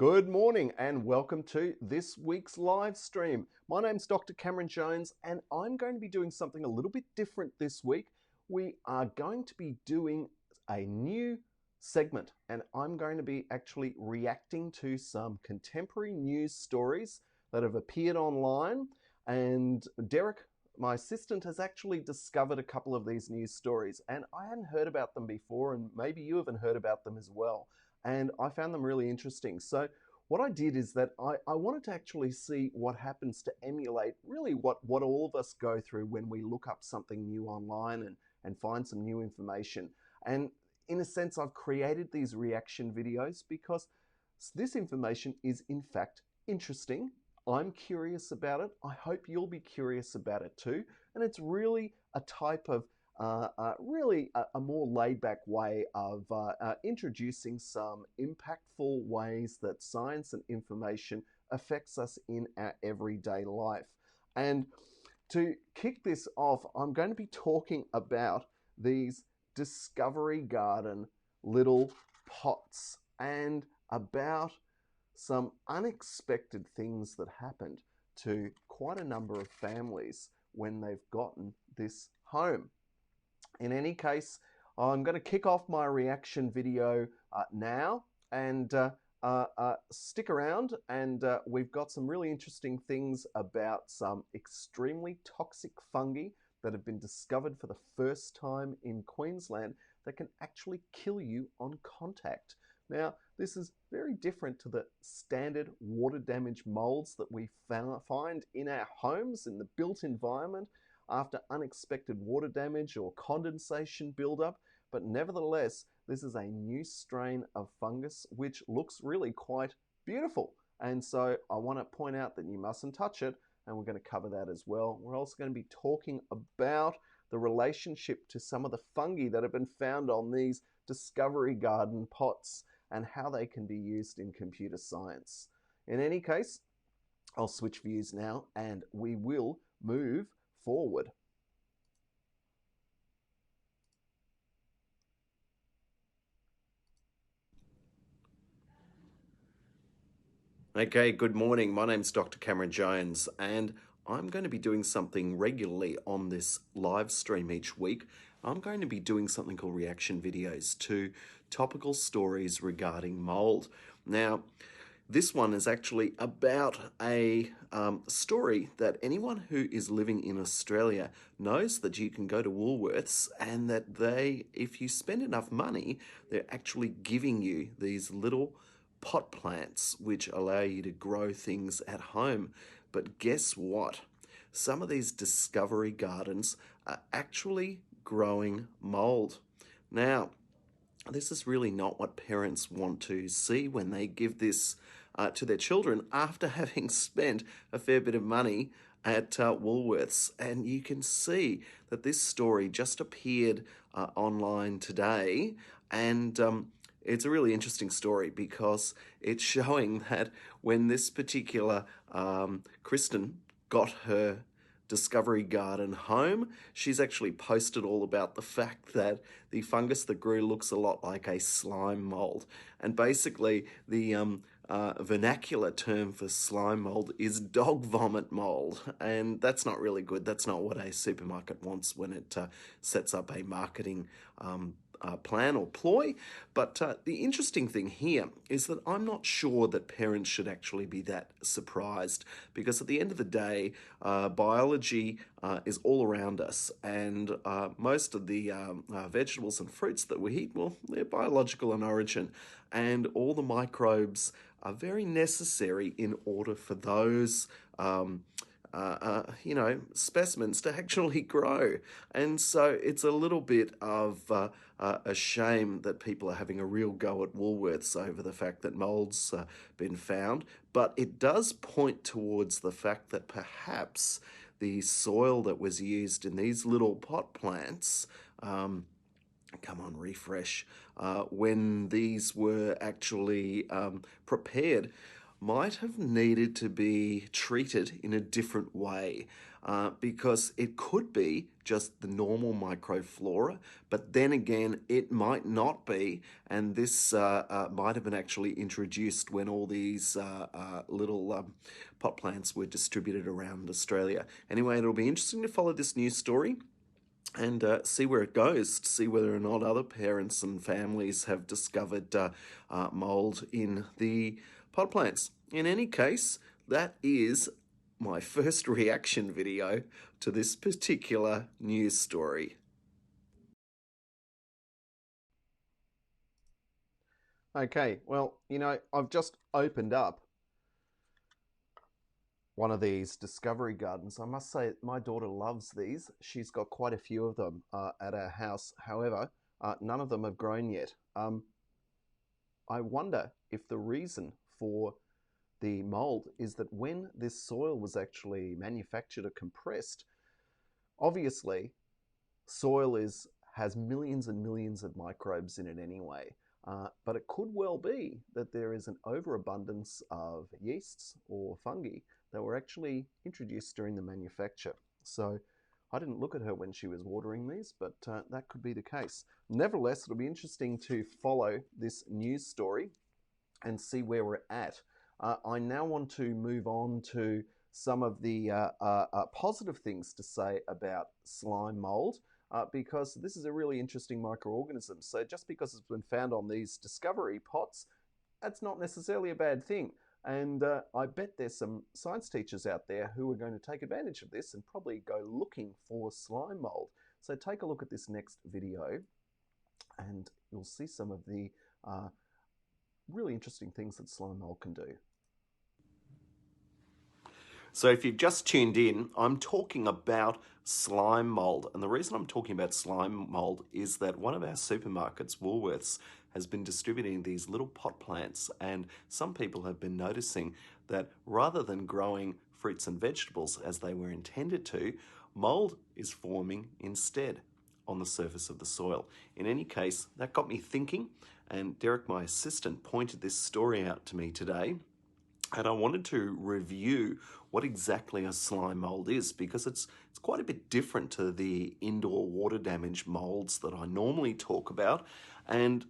Good morning and welcome to this week's live stream. My name's Dr. Cameron Jones and I'm going to be doing something a little bit different this week. We are going to be doing a new segment and I'm going to be actually reacting to some contemporary news stories that have appeared online. And Derek, my assistant, has actually discovered a couple of these news stories and I hadn't heard about them before, and maybe you haven't heard about them as well. And I found them really interesting. So what I did is that I wanted to actually see what happens to emulate really what all of us go through when we look up something new online and find some new information. And in a sense, I've created these reaction videos because this information is in fact interesting. I'm curious about it. I hope you'll be curious about it too. And it's really a type of really a more laid-back way of introducing some impactful ways that science and information affects us in our everyday life. And to kick this off, I'm going to be talking about these Discovery Garden little pots and about some unexpected things that happened to quite a number of families when they've gotten this home. In any case, I'm going to kick off my reaction video now, and stick around, and we've got some really interesting things about some extremely toxic fungi that have been discovered for the first time in Queensland that can actually kill you on contact. Now, this is very different to the standard water damage molds that we find in our homes, in the built environment, after unexpected water damage or condensation buildup, but nevertheless, this is a new strain of fungus which looks really quite beautiful. And so I want to point out that you mustn't touch it, and we're going to cover that as well. We're also going to be talking about the relationship to some of the fungi that have been found on these Discovery Garden pots and how they can be used in computer science. In any case, I'll switch views now and we will move forward. Okay, good morning. My name's Dr. Cameron Jones, and I'm going to be doing something regularly on this live stream each week. I'm going to be doing something called reaction videos to topical stories regarding mold. Now, this one is actually about a story that anyone who is living in Australia knows that you can go to Woolworths and that they, if you spend enough money, they're actually giving you these little pot plants which allow you to grow things at home. But guess what? Some of these Discovery Gardens are actually growing mold. Now, this is really not what parents want to see when they give this to their children after having spent a fair bit of money at Woolworths. And you can see that this story just appeared online today, and it's a really interesting story because it's showing that when this particular Kristen got her Discovery Garden home, she's actually posted all about the fact that the fungus that grew looks a lot like a slime mold. And basically the vernacular term for slime mold is dog vomit mold, and that's not really good. That's not what a supermarket wants when it sets up a marketing plan or ploy. But the interesting thing here is that I'm not sure that parents should actually be that surprised, because at the end of the day, biology is all around us, and most of the vegetables and fruits that we eat, well, they're biological in origin, and all the microbes are very necessary in order for those specimens to actually grow. And so it's a little bit of a shame that people are having a real go at Woolworths over the fact that mold's been found. But it does point towards the fact that perhaps the soil that was used in these little pot plants, come on, refresh, when these were actually prepared, might have needed to be treated in a different way, because it could be just the normal microflora, but then again, it might not be, and this might have been actually introduced when all these little pot plants were distributed around Australia. Anyway, it'll be interesting to follow this news story and see where it goes, to see whether or not other parents and families have discovered mould in the pot plants. In any case, that is my first reaction video to this particular news story. Okay, well, I've just opened up one of these discovery gardens. I must say, my daughter loves these. She's got quite a few of them at our house. However, none of them have grown yet. I wonder if the reason for the mold is that when this soil was actually manufactured or compressed, obviously soil has millions and millions of microbes in it anyway. But it could well be that there is an overabundance of yeasts or fungi that were actually introduced during the manufacture. So I didn't look at her when she was watering these, but that could be the case. Nevertheless, it'll be interesting to follow this news story and see where we're at. I now want to move on to some of the positive things to say about slime mold. Because this is a really interesting microorganism. So just because it's been found on these discovery pots, that's not necessarily a bad thing. And I bet there's some science teachers out there who are going to take advantage of this and probably go looking for slime mold. So take a look at this next video and you'll see some of the really interesting things that slime mold can do. So if you've just tuned in, I'm talking about slime mold. And the reason I'm talking about slime mold is that one of our supermarkets, Woolworths, has been distributing these little pot plants. And some people have been noticing that rather than growing fruits and vegetables as they were intended to, mold is forming instead on the surface of the soil. In any case, that got me thinking. And Derek, my assistant, pointed this story out to me today. And I wanted to review what exactly a slime mold is, because it's quite a bit different to the indoor water damage molds that I normally talk about. And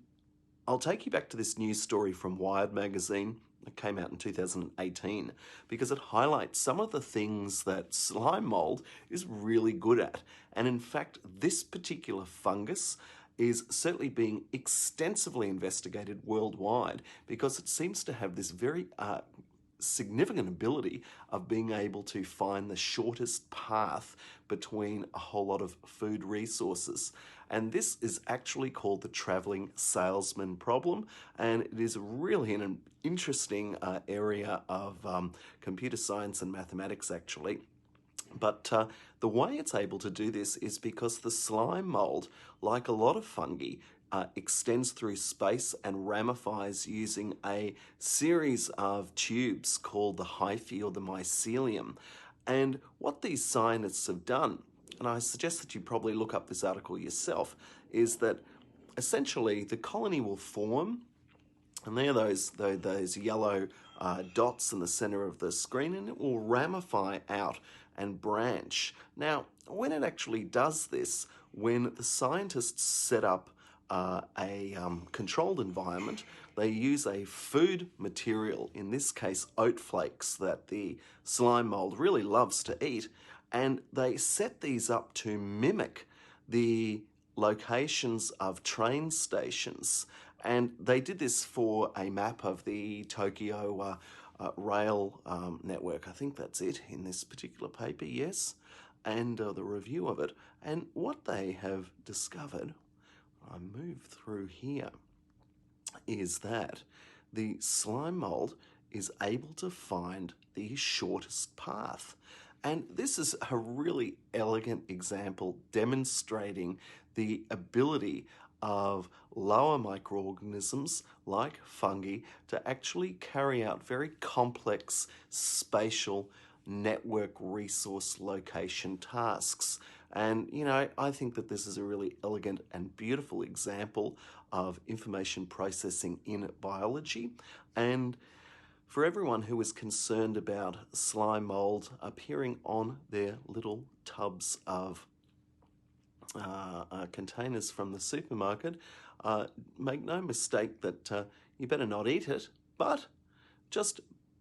I'll take you back to this news story from Wired magazine that came out in 2018, because it highlights some of the things that slime mold is really good at. And in fact, this particular fungus is certainly being extensively investigated worldwide, because it seems to have this very significant ability of being able to find the shortest path between a whole lot of food resources. And this is actually called the traveling salesman problem, and it is really an interesting area of computer science and mathematics, actually. But the way it's able to do this is because the slime mold, like a lot of fungi, extends through space and ramifies using a series of tubes called the hyphae or the mycelium. And what these scientists have done, and I suggest that you probably look up this article yourself, is that essentially the colony will form, and there are those yellow dots in the center of the screen, and it will ramify out and branch. Now, when it actually does this, when the scientists set up a controlled environment, they use a food material, in this case oat flakes, that the slime mold really loves to eat, and they set these up to mimic the locations of train stations. And they did this for a map of the Tokyo rail network. I think that's it in this particular paper, yes, and the review of it. And what they have discovered, I move through here, is that the slime mold is able to find the shortest path. And this is a really elegant example demonstrating the ability of lower microorganisms like fungi to actually carry out very complex spatial network resource location tasks. And, I think that this is a really elegant and beautiful example of information processing in biology. And For everyone who is concerned about slime mould appearing on their little tubs of containers from the supermarket, make no mistake that you better not eat it, but just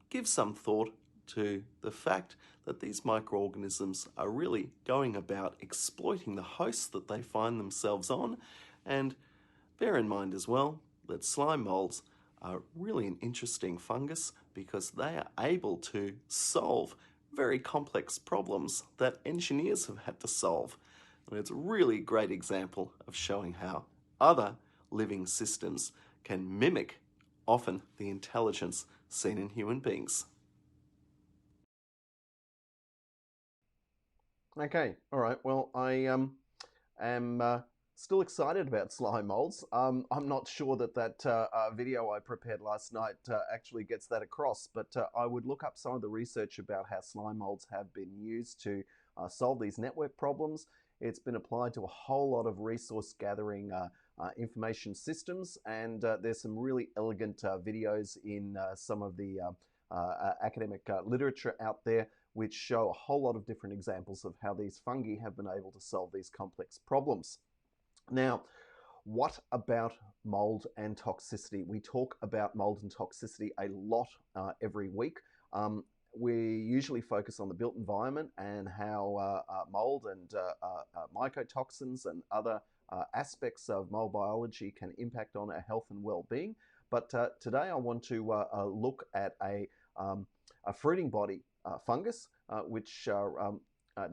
give some thought to the fact that these microorganisms are really going about exploiting the hosts that they find themselves on, and bear in mind as well that slime molds are really an interesting fungus because they are able to solve very complex problems that engineers have had to solve. And it's a really great example of showing how other living systems can mimic often the intelligence seen in human beings. Okay, all right. Well, I am still excited about slime molds. I'm not sure that video I prepared last night actually gets that across, but I would look up some of the research about how slime molds have been used to solve these network problems. It's been applied to a whole lot of resource gathering information systems, and there's some really elegant videos in some of the academic literature out there which show a whole lot of different examples of how these fungi have been able to solve these complex problems. Now, what about mold and toxicity? We talk about mold and toxicity a lot every week. We usually focus on the built environment and how mold and mycotoxins and other aspects of mold biology can impact on our health and well-being. But today I want to look at a fruiting body fungus, which are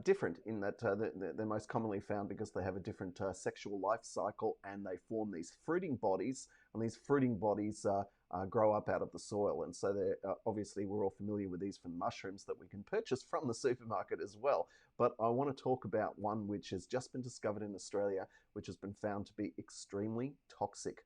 different in that they're most commonly found because they have a different sexual life cycle, and they form these fruiting bodies, and these fruiting bodies grow up out of the soil. And so they're obviously, we're all familiar with these from mushrooms that we can purchase from the supermarket as well. But I want to talk about one which has just been discovered in Australia, which has been found to be extremely toxic.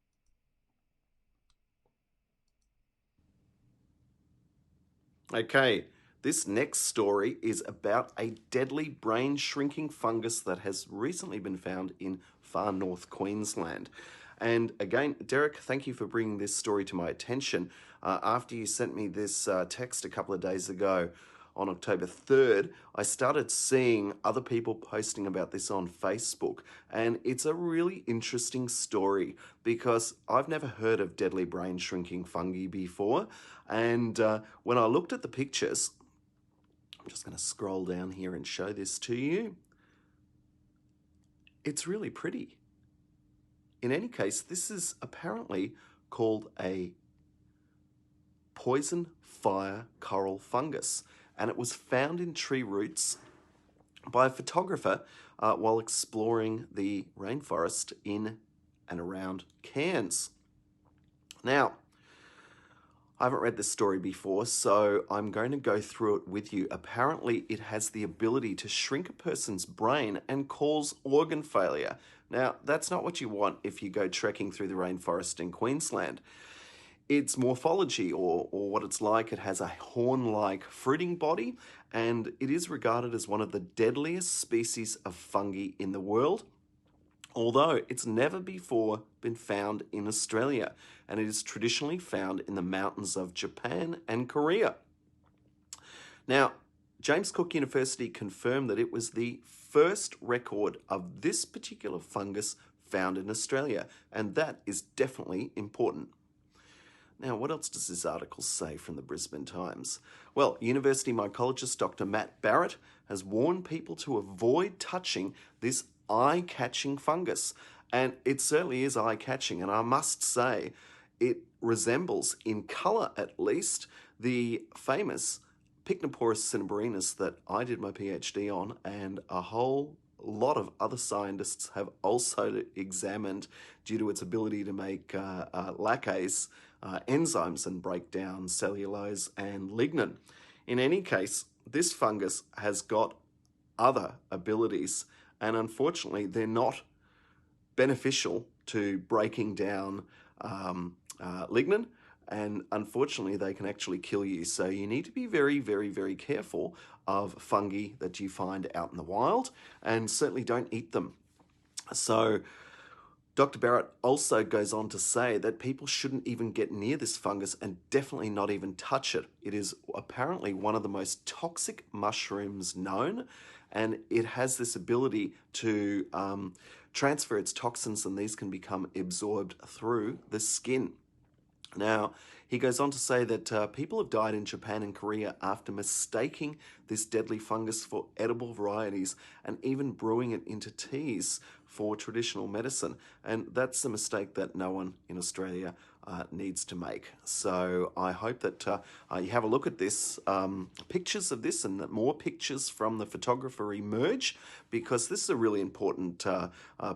Okay, this next story is about a deadly brain shrinking fungus that has recently been found in far north Queensland. And again, Derek, thank you for bringing this story to my attention. After you sent me this text a couple of days ago, on October 3rd, I started seeing other people posting about this on Facebook. And it's a really interesting story because I've never heard of deadly brain shrinking fungi before. And when I looked at the pictures, I'm just going to scroll down here and show this to you. It's really pretty. In any case, this is apparently called a poison fire coral fungus, and it was found in tree roots by a photographer while exploring the rainforest in and around Cairns. Now, I haven't read this story before, so I'm going to go through it with you. Apparently, it has the ability to shrink a person's brain and cause organ failure. Now, that's not what you want if you go trekking through the rainforest in Queensland. Its morphology, or what it's like, it has a horn-like fruiting body, and it is regarded as one of the deadliest species of fungi in the world, although it's never before been found in Australia, and it is traditionally found in the mountains of Japan and Korea. Now, James Cook University confirmed that it was the first record of this particular fungus found in Australia, and that is definitely important. Now, what else does this article say from the Brisbane Times? Well, university mycologist Dr. Matt Barrett has warned people to avoid touching this eye-catching fungus. And it certainly is eye-catching, and I must say, it resembles, in colour at least, the famous Pycnoporus cinnamomyrus that I did my PhD on, and a whole lot of other scientists have also examined due to its ability to make lacase, enzymes, and break down cellulose and lignin. In any case, this fungus has got other abilities, and unfortunately they're not beneficial to breaking down lignin, and unfortunately they can actually kill you. So you need to be very, very, very careful of fungi that you find out in the wild, and certainly don't eat them. So Dr. Barrett also goes on to say that people shouldn't even get near this fungus and definitely not even touch it. It is apparently one of the most toxic mushrooms known, and it has this ability to transfer its toxins, and these can become absorbed through the skin. Now, he goes on to say that people have died in Japan and Korea after mistaking this deadly fungus for edible varieties and even brewing it into teas for traditional medicine. And that's a mistake that no one in Australia needs to make. So I hope that you have a look at this, pictures of this, and that more pictures from the photographer emerge, because this is a really important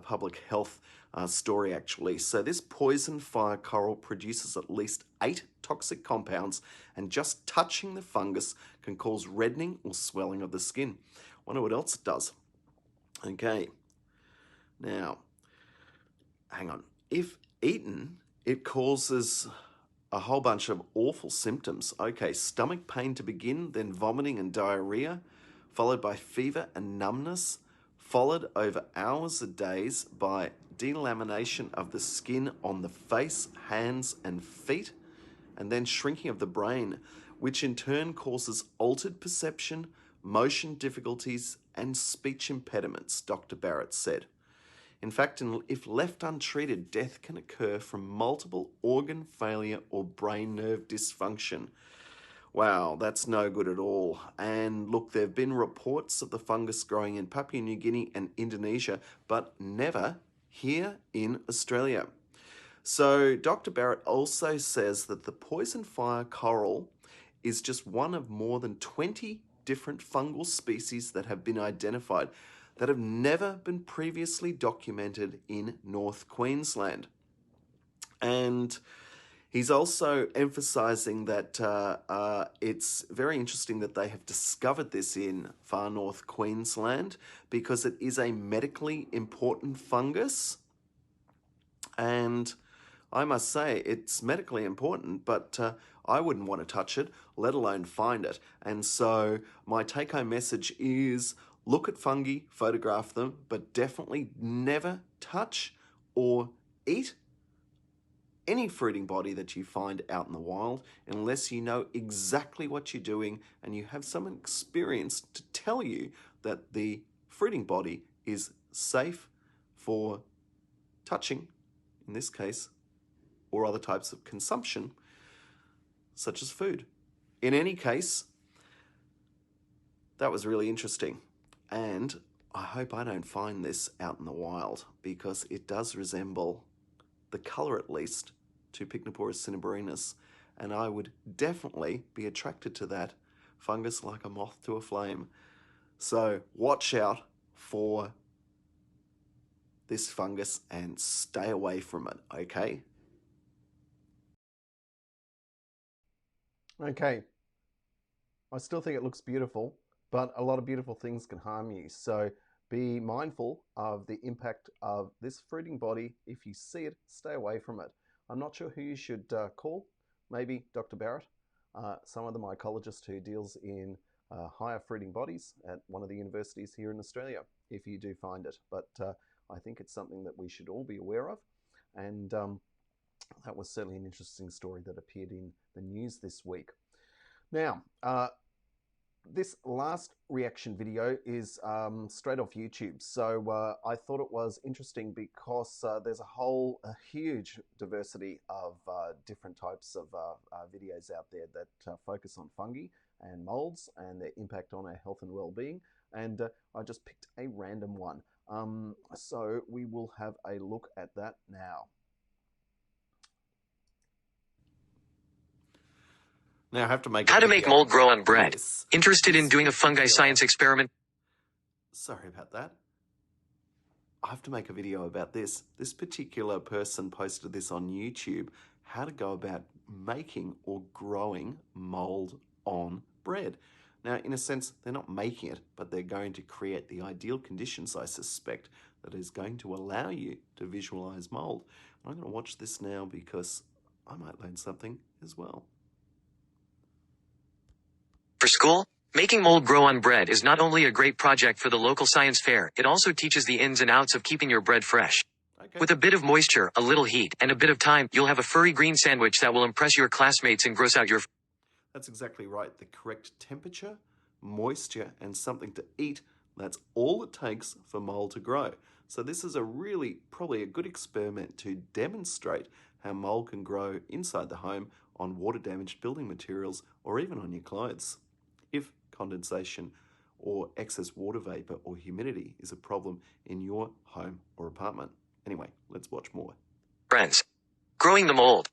public health story actually. So this poison fire coral produces at least 8 toxic compounds, and just touching the fungus can cause reddening or swelling of the skin. Wonder what else it does. Okay, now hang on. If eaten, it causes a whole bunch of awful symptoms. Okay, stomach pain to begin, then vomiting and diarrhea, followed by fever and numbness, followed over hours or days by delamination of the skin on the face, hands and feet, and then shrinking of the brain, which in turn causes altered perception, motion difficulties and speech impediments, Dr. Barrett said. In fact, if left untreated, death can occur from multiple organ failure or brain nerve dysfunction. Wow, that's no good at all. And look, there have been reports of the fungus growing in Papua New Guinea and Indonesia, but never here in Australia. So Dr. Barrett also says that the poison fire coral is just one of more than 20 different fungal species that have been identified that have never been previously documented in North Queensland. And he's also emphasising that it's very interesting that they have discovered this in far north Queensland, because it is a medically important fungus. And I must say, it's medically important, but I wouldn't want to touch it, let alone find it. And so my take-home message is, look at fungi, photograph them, but definitely never touch or eat any fruiting body that you find out in the wild, unless you know exactly what you're doing and you have some experience to tell you that the fruiting body is safe for touching, in this case, or other types of consumption, such as food. In any case, that was really interesting. And I hope I don't find this out in the wild, because it does resemble, the colour at least, to Pycnoporus cinnamomyrus, and I would definitely be attracted to that fungus like a moth to a flame. So watch out for this fungus and stay away from it, okay? Okay, I still think it looks beautiful, but a lot of beautiful things can harm you. So be mindful of the impact of this fruiting body. If you see it, stay away from it. I'm not sure who you should call. Maybe Dr. Barrett, some of the mycologist who deals in higher fruiting bodies at one of the universities here in Australia, if you do find it. But I think it's something that we should all be aware of. And that was certainly an interesting story that appeared in the news this week. Now, this last reaction video is straight off YouTube. So I thought it was interesting because there's a huge diversity of different types of videos out there that focus on fungi and molds and their impact on our health and well-being. And I just picked a random one. So we will have a look at that now. Now I have to make how to make mold grow on bread. Interested in doing a fungi science experiment? Sorry about that. I have to make a video about this. This particular person posted this on YouTube, how to go about making or growing mold on bread. Now, in a sense, they're not making it, but they're going to create the ideal conditions, I suspect, that is going to allow you to visualize mold. I'm going to watch this now because I might learn something as well. For school, making mold grow on bread is not only a great project for the local science fair, it also teaches the ins and outs of keeping your bread fresh. Okay. With a bit of moisture, a little heat, and a bit of time, you'll have a furry green sandwich that will impress your classmates and gross out your... That's exactly right. The correct temperature, moisture, and something to eat, that's all it takes for mold to grow. So this is probably a good experiment to demonstrate how mold can grow inside the home on water-damaged building materials or even on your clothes. If condensation or excess water vapor or humidity is a problem in your home or apartment. Anyway, let's watch more. Friends. Growing the mold.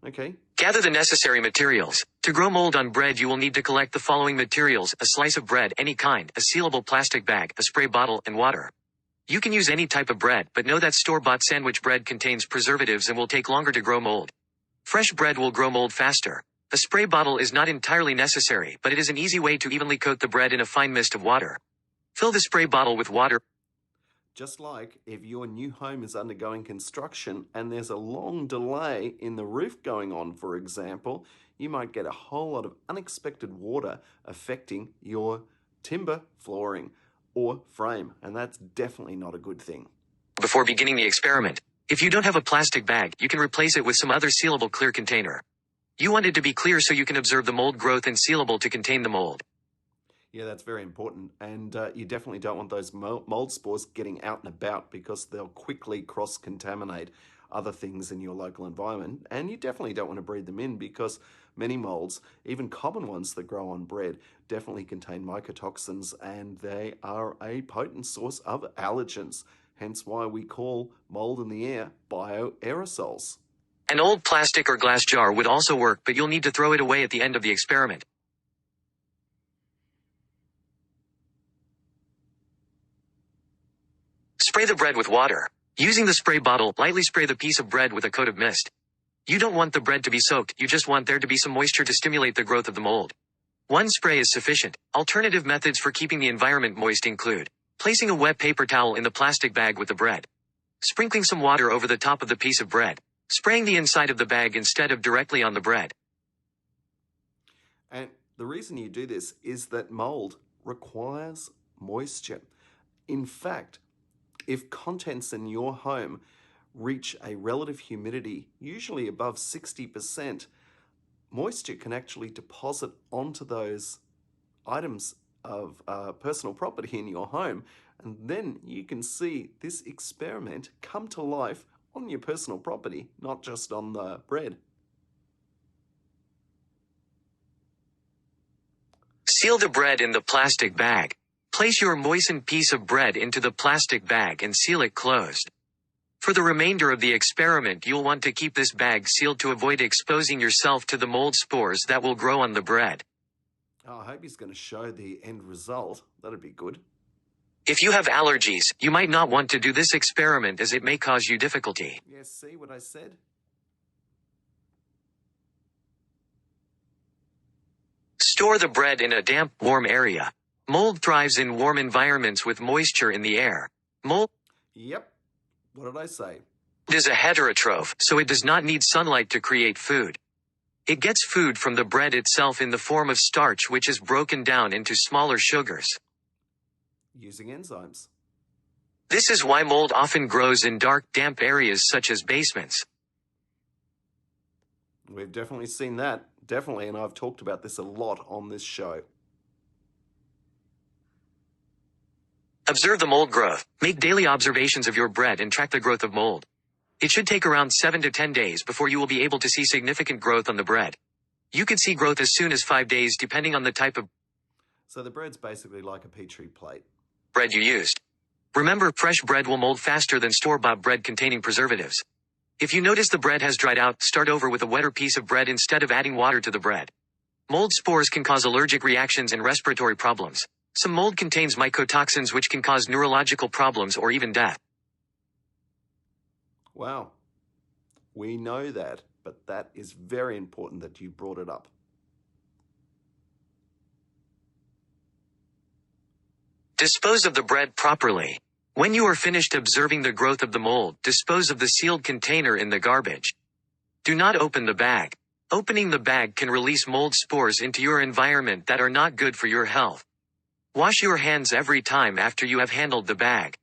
Okay. Gather the necessary materials. To grow mold on bread, you will need to collect the following materials: a slice of bread, any kind, a sealable plastic bag, a spray bottle, and water. You can use any type of bread, but know that store-bought sandwich bread contains preservatives and will take longer to grow mold. Fresh bread will grow mold faster. A spray bottle is not entirely necessary, but it is an easy way to evenly coat the bread in a fine mist of water. Fill the spray bottle with water. Just like if your new home is undergoing construction and there's a long delay in the roof going on, for example, you might get a whole lot of unexpected water affecting your timber flooring or frame, and that's definitely not a good thing. Before beginning the experiment, if you don't have a plastic bag, you can replace it with some other sealable clear container. You want it to be clear so you can observe the mold growth, and sealable to contain the mold. Yeah, that's very important. And you definitely don't want those mold spores getting out and about, because they'll quickly cross-contaminate other things in your local environment. And you definitely don't want to breathe them in, because many molds, even common ones that grow on bread, definitely contain mycotoxins, and they are a potent source of allergens. Hence why we call mold in the air bioaerosols. An old plastic or glass jar would also work, but you'll need to throw it away at the end of the experiment. Spray the bread with water. Using the spray bottle, lightly spray the piece of bread with a coat of mist. You don't want the bread to be soaked, you just want there to be some moisture to stimulate the growth of the mold. One spray is sufficient. Alternative methods for keeping the environment moist include placing a wet paper towel in the plastic bag with the bread, sprinkling some water over the top of the piece of bread, spraying the inside of the bag instead of directly on the bread. And the reason you do this is that mold requires moisture. In fact, if contents in your home reach a relative humidity, usually above 60%, moisture can actually deposit onto those items of personal property in your home. And then you can see this experiment come to life on your personal property, not just on the bread. Seal the bread in the plastic bag. Place your moistened piece of bread into the plastic bag and seal it closed. For the remainder of the experiment, you'll want to keep this bag sealed to avoid exposing yourself to the mold spores that will grow on the bread. Oh, I hope he's going to show the end result. That'd be good. If you have allergies, you might not want to do this experiment, as it may cause you difficulty. Yes, see what I said? Store the bread in a damp, warm area. Mold thrives in warm environments with moisture in the air. Mold Yep. What did I say? is a heterotroph, so it does not need sunlight to create food. It gets food from the bread itself in the form of starch, which is broken down into smaller sugars. Using enzymes. This is why mold often grows in dark, damp areas such as basements. We've definitely seen that. Definitely, and I've talked about this a lot on this show. Observe the mold growth. Make daily observations of your bread and track the growth of mold. It should take around 7 to 10 days before you will be able to see significant growth on the bread. You could see growth as soon as 5 days, depending on the type of So the bread's basically like a Petri plate. bread you used. Remember, fresh bread will mold faster than store-bought bread containing preservatives. If you notice the bread has dried out, start over with a wetter piece of bread instead of adding water to the bread. Mold spores can cause allergic reactions and respiratory problems. Some mold contains mycotoxins, which can cause neurological problems or even death. Wow. We know that, but that is very important that you brought it up. Dispose of the bread properly. When you are finished observing the growth of the mold, dispose of the sealed container in the garbage. Do not open the bag. Opening the bag can release mold spores into your environment that are not good for your health. Wash your hands every time after you have handled the bag.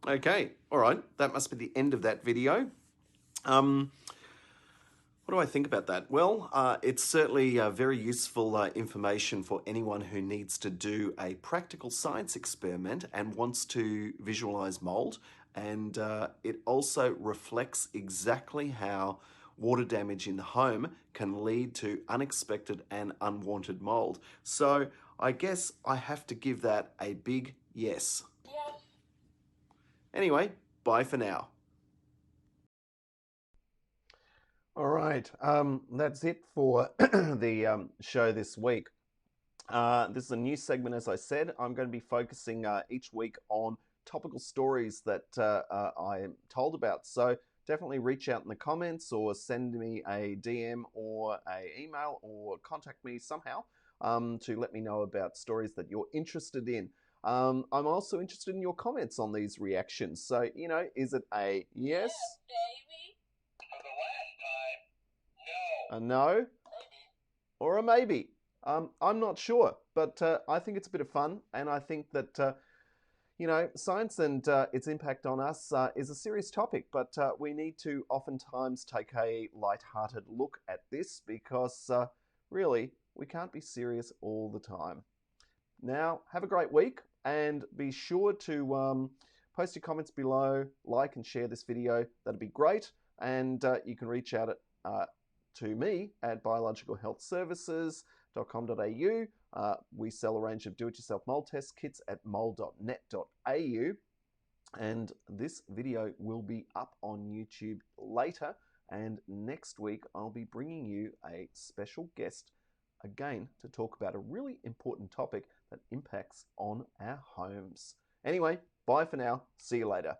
Okay, all right, that must be the end of that video. What do I think about that? Well, it's certainly very useful information for anyone who needs to do a practical science experiment and wants to visualize mold. And it also reflects exactly how water damage in the home can lead to unexpected and unwanted mold. So I guess I have to give that a big yes. Yes. Anyway, bye for now. All right, that's it for the show this week. This is a new segment, as I said. I'm going to be focusing each week on topical stories that I am told about. So definitely reach out in the comments or send me a DM or an email or contact me somehow to let me know about stories that you're interested in. I'm also interested in your comments on these reactions. So, you know, is it a yes? Yes, baby. A no, or a maybe. I'm not sure, but I think it's a bit of fun, and I think that you know, science and its impact on us is a serious topic, but we need to oftentimes take a light-hearted look at this because really we can't be serious all the time. Now, have a great week, and be sure to post your comments below, like and share this video. That'd be great, and you can reach out to me at biologicalhealthservices.com.au. We sell a range of do-it-yourself mold test kits at mould.net.au. And this video will be up on YouTube later. And next week, I'll be bringing you a special guest again to talk about a really important topic that impacts on our homes. Anyway, bye for now. See you later.